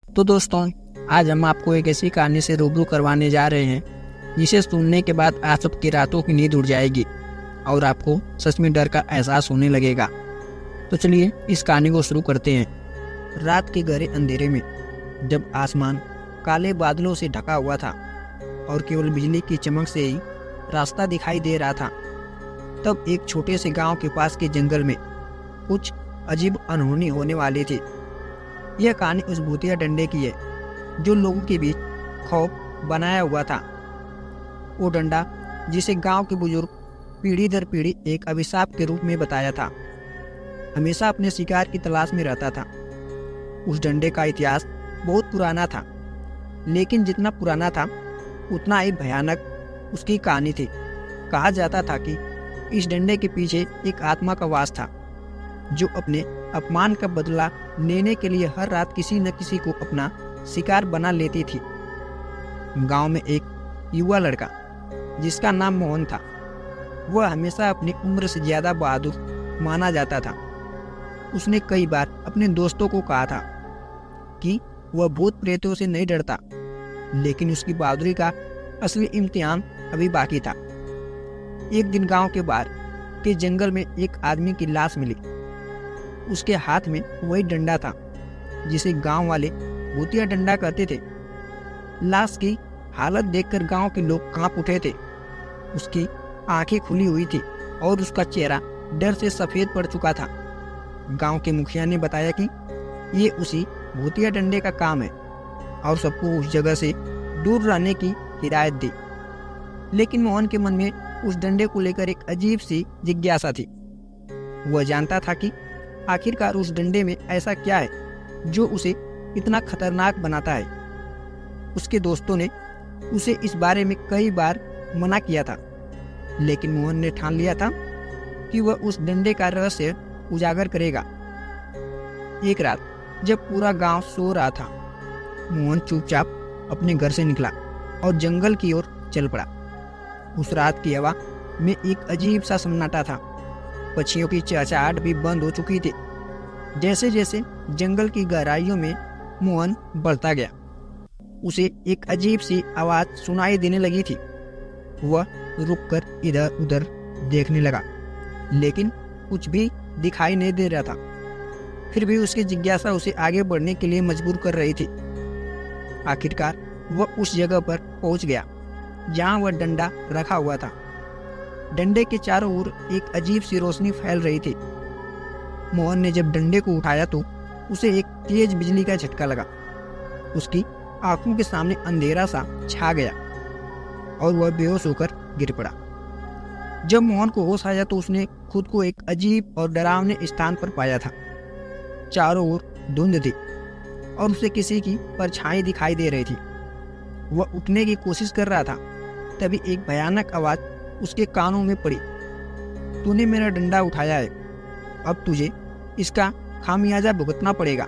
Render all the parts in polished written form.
तो दोस्तों, आज हम आपको एक ऐसी कहानी से रूबरू करवाने जा रहे हैं जिसे सुनने के बाद आप सबकी रातों की नींद उड़ जाएगी और आपको सच में डर का एहसास होने लगेगा। तो चलिए इस कहानी को शुरू करते हैं। रात के गहरे अंधेरे में जब आसमान काले बादलों से ढका हुआ था और केवल बिजली की चमक से ही रास्ता दिखाई दे रहा था, तब एक छोटे से गांव के पास के जंगल में कुछ अजीब अनहोनी होने वाली थी। यह कहानी उस भूतिया डंडे की है जो लोगों के बीच खौफ बनाया हुआ था। वो डंडा जिसे गांव के बुजुर्ग पीढ़ी दर पीढ़ी एक अभिशाप के रूप में बताया था, हमेशा अपने शिकार की तलाश में रहता था। उस डंडे का इतिहास बहुत पुराना था, लेकिन जितना पुराना था उतना ही भयानक उसकी कहानी थी। कहा जाता था कि इस डंडे के पीछे एक आत्मा का वास था जो अपने अपमान का बदला लेने के लिए हर रात किसी न किसी को अपना शिकार बना लेती थी। गांव में एक युवा लड़का जिसका नाम मोहन था, वह हमेशा अपनी उम्र से ज्यादा बहादुर माना जाता था। उसने कई बार अपने दोस्तों को कहा था कि वह भूत प्रेतों से नहीं डरता, लेकिन उसकी बहादुरी का असली इम्तिहान अभी बाकी था। एक दिन गांव के बाहर के जंगल में एक आदमी की लाश मिली। उसके हाथ में वही डंडा था जिसे गांव वाले भूतिया डंडा कहते थे। लाश की हालत देखकर गांव के लोग कांप उठे थे। उसकी आंखें खुली हुई थी और उसका चेहरा डर से सफेद पड़ चुका था। गांव के मुखिया ने बताया कि ये उसी भूतिया डंडे का काम है और सबको उस जगह से दूर रहने की हिदायत दी। लेकिन मोहन के मन में उस डंडे को लेकर एक अजीब सी जिज्ञासा थी। वह जानता था कि आखिरकार उस डंडे में ऐसा क्या है जो उसे इतना खतरनाक बनाता है। उसके दोस्तों ने उसे इस बारे में कई बार मना किया था, लेकिन मोहन ने ठान लिया था कि वह उस डंडे का रहस्य उजागर करेगा। एक रात जब पूरा गांव सो रहा था, मोहन चुपचाप अपने घर से निकला और जंगल की ओर चल पड़ा। उस रात की हवा में एक अजीब सा सन्नाटा था। पक्षियों की चहचहाहट भी बंद हो चुकी थी। जैसे जैसे जंगल की गहराइयों में मोहन बढ़ता गया, उसे एक अजीब सी आवाज सुनाई देने लगी थी। वह रुककर इधर उधर देखने लगा, लेकिन कुछ भी दिखाई नहीं दे रहा था। फिर भी उसकी जिज्ञासा उसे आगे बढ़ने के लिए मजबूर कर रही थी। आखिरकार वह उस जगह पर पहुंच गया जहां वह डंडा रखा हुआ था। डंडे के चारों ओर एक अजीब सी रोशनी फैल रही थी। मोहन ने जब डंडे को उठाया तो उसे एक तेज बिजली का झटका लगा। उसकी आंखों के सामने अंधेरा सा छा गया और वह बेहोश होकर गिर पड़ा। जब मोहन को होश आया तो उसने खुद को एक अजीब और डरावने स्थान पर पाया था। चारों ओर धुंध थी और उसे किसी की परछाई दिखाई दे रही थी। वह उठने की कोशिश कर रहा था, तभी एक भयानक आवाज उसके कानों में पड़ी। तूने मेरा डंडा उठाया है, अब तुझे इसका खामियाजा भुगतना पड़ेगा।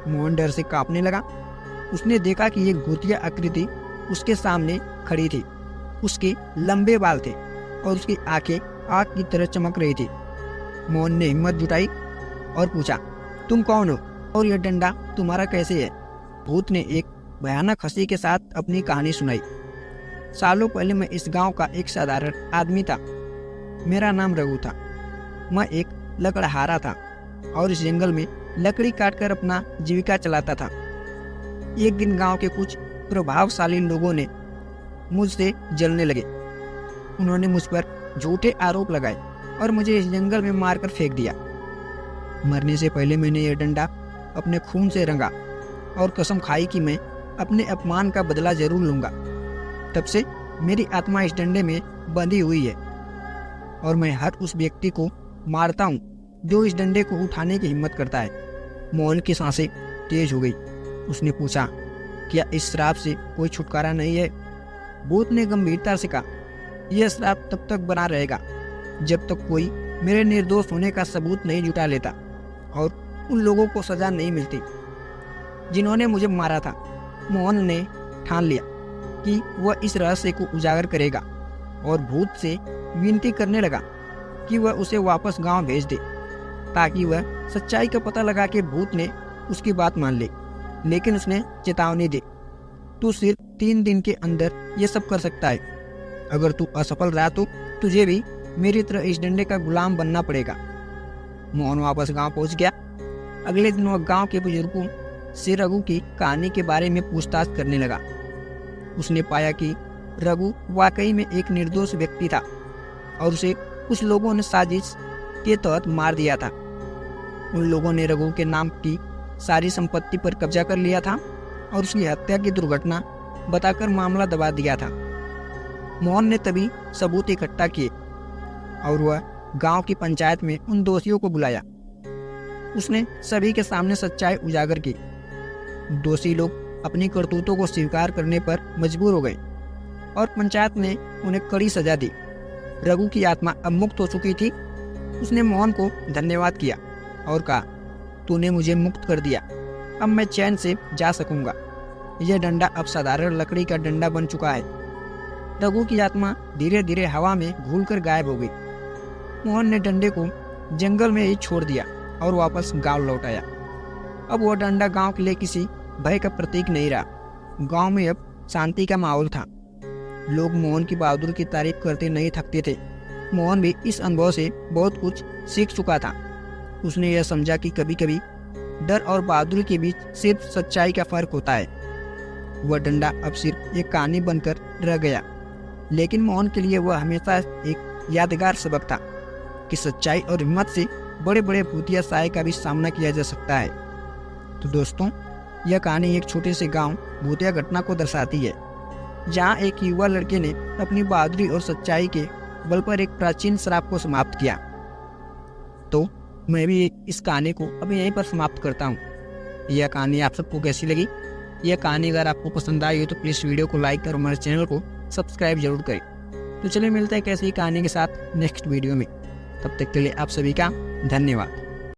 मोहन डर से कांपने लगा। उसने देखा कि एक भूतिया आकृति उसके सामने खड़ी थी। उसके लंबे बाल थे और उसकी आंखें आग की तरह चमक रही थी। मोहन ने हिम्मत जुटाई और पूछा, तुम कौन हो और यह डंडा तुम्हारा कैसे है? भूत ने एक भयानक हंसी के साथ अपनी कहानी सुनाई। सालों पहले मैं इस गांव का एक साधारण आदमी था। मेरा नाम रघु था। मैं एक लकड़हारा था और इस जंगल में लकड़ी काटकर अपना जीविका चलाता था। एक दिन गांव के कुछ प्रभावशाली लोगों ने मुझसे जलने लगे। उन्होंने मुझ पर झूठे आरोप लगाए और मुझे इस जंगल में मारकर फेंक दिया। मरने से पहले मैंने यह डंडा अपने खून से रंगा और कसम खाई कि मैं अपने अपमान का बदला जरूर लूंगा। तब से मेरी आत्मा इस डंडे में बंधी हुई है और मैं हर उस व्यक्ति को मारता हूँ जो इस डंडे को उठाने की हिम्मत करता है। मोहन की सांसें तेज हो गई। उसने पूछा, क्या इस श्राप से कोई छुटकारा नहीं है? भूत ने गंभीरता से कहा, यह श्राप तब तक बना रहेगा जब तक कोई मेरे निर्दोष होने का सबूत नहीं जुटा लेता और उन लोगों को सजा नहीं मिलती जिन्होंने मुझे मारा था। मोहन ने ठान लिया कि वह इस रहस्य को उजागर करेगा और भूत से विनती करने लगा कि वह उसे वापस गांव भेज दे ताकि वह सच्चाई का पता लगा के भूत ने उसकी बात मान ली। लेकिन उसने चेतावनी दी, तू सिर्फ 3 दिन के अंदर ये सब कर सकता है। अगर तू असफल रहा तो तुझे भी मेरी तरह इस डंडे का गुलाम बनना पड़ेगा। मोहन वापस गांव पहुंच गया। अगले दिन वह गांव के बुजुर्गों से रघु की कहानी के बारे में पूछताछ करने लगा। उसने पाया कि रघु वाकई में एक निर्दोष व्यक्ति था और उसे कुछ लोगों ने साजिश के तहत मार दिया था। उन लोगों ने रघु के नाम की सारी संपत्ति पर कब्जा कर लिया था और उसकी हत्या की दुर्घटना बताकर मामला दबा दिया था। मोहन ने तभी सबूत इकट्ठा किए और वह गांव की पंचायत में उन दोषियों को बुलाया। उसने सभी के सामने सच्चाई उजागर की। दोषी लोग अपनी करतूतों को स्वीकार करने पर मजबूर हो गए और पंचायत ने उन्हें कड़ी सजा दी। रघु की आत्मा अब मुक्त हो चुकी थी। उसने मोहन को धन्यवाद किया और कहा, तूने मुझे मुक्त कर दिया, अब मैं चैन से जा सकूंगा। यह डंडा अब साधारण लकड़ी का डंडा बन चुका है। रघु की आत्मा धीरे धीरे हवा में घूलकर गायब हो गई। मोहन ने डंडे को जंगल में ही छोड़ दिया और वापस गांव लौट आया। अब वह डंडा गांव के लिए किसी भय का प्रतीक नहीं रहा। गांव में अब शांति का माहौल था। लोग मोहन की बहादुरी की तारीफ करते नहीं थकते थे। मोहन भी इस अनुभव से बहुत कुछ सीख चुका था। उसने यह समझा कि कभी कभी डर और बहादुरी के बीच सिर्फ सच्चाई का फर्क होता है। वह डंडा अब सिर्फ एक कहानी बनकर रह गया, लेकिन मोहन के लिए वह हमेशा एक यादगार सबक था कि सच्चाई और हिम्मत से बड़े बड़े भूतिया साए का भी सामना किया जा सकता है। तो दोस्तों, यह कहानी एक छोटे से गांव भूतिया घटना को दर्शाती है, जहां एक युवा लड़के ने अपनी बहादुरी और सच्चाई के बल पर एक प्राचीन श्राप को समाप्त किया। तो मैं भी इस कहानी को अभी यहीं पर समाप्त करता हूँ। यह कहानी आप सबको कैसी लगी? यह कहानी अगर आपको पसंद आई हो तो प्लीज़ वीडियो को लाइक कर हमारे चैनल को सब्सक्राइब जरूर करें। तो चलिए मिलते हैं कैसी कहानी के साथ नेक्स्ट वीडियो में। तब तक के लिए आप सभी का धन्यवाद।